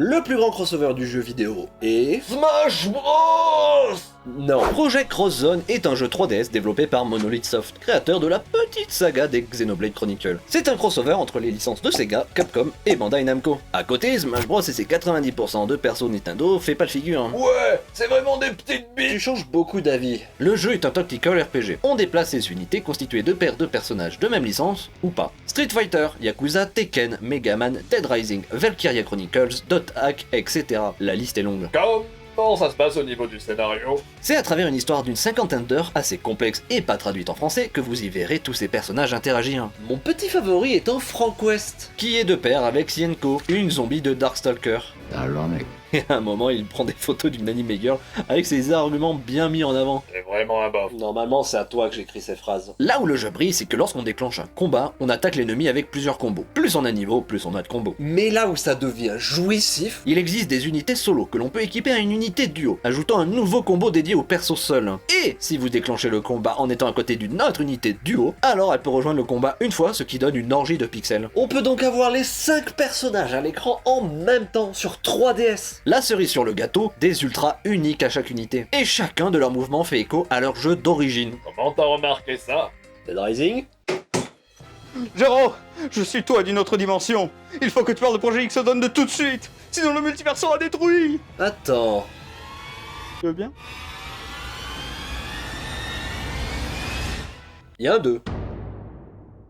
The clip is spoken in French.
Le plus grand crossover du jeu vidéo est... Smash Bros. Non. Project Cross Zone est un jeu 3DS développé par Monolith Soft, créateur de la petite saga des Xenoblade Chronicles. C'est un crossover entre les licences de Sega, Capcom et Bandai Namco. À côté, Smash Bros et ses 90% de persos Nintendo fait pas le figure. Hein. Ouais, c'est vraiment des petites Tu bites. changes beaucoup d'avis. Le jeu est un tactical RPG. On déplace ses unités constituées de paires de personnages de même licence, ou pas. Street Fighter, Yakuza, Tekken, Mega Man, Dead Rising, Valkyria Chronicles, Dot Hack, etc. La liste est longue. Comment ça se passe au niveau du scénario? C'est à travers une histoire d'une cinquantaine d'heures, assez complexe et pas traduite en français, que vous y verrez tous ces personnages interagir. Mon petit favori étant Frank West. Qui est de pair avec Sienko, une zombie de Darkstalker. Ironic. Et à un moment, il prend des photos d'une anime girl avec ses arguments bien mis en avant. C'est vraiment un bof. Normalement, c'est à toi que j'écris ces phrases. Là où le jeu brille, c'est que lorsqu'on déclenche un combat, on attaque l'ennemi avec plusieurs combos. Plus on a de niveau, plus on a de combos. Mais là où ça devient jouissif, Il existe des unités solo que l'on peut équiper à une unité duo, ajoutant un nouveau combo dédié au perso seul. Et si vous déclenchez le combat en étant à côté d'une autre unité duo, alors elle peut rejoindre le combat une fois, ce qui donne une orgie de pixels. on peut donc avoir les 5 personnages à l'écran en même temps sur 3DS. La cerise sur le gâteau, des ultras uniques à chaque unité. Et chacun de leurs mouvements fait écho à leur jeu d'origine. Comment t'as remarqué ça? Dead Rising. Géraud, je suis toi d'une autre dimension. Il faut que tu parles de Projet X Zone de tout de suite, sinon le multivers sera détruit. Attends. Tu veux bien? Il y a un 2.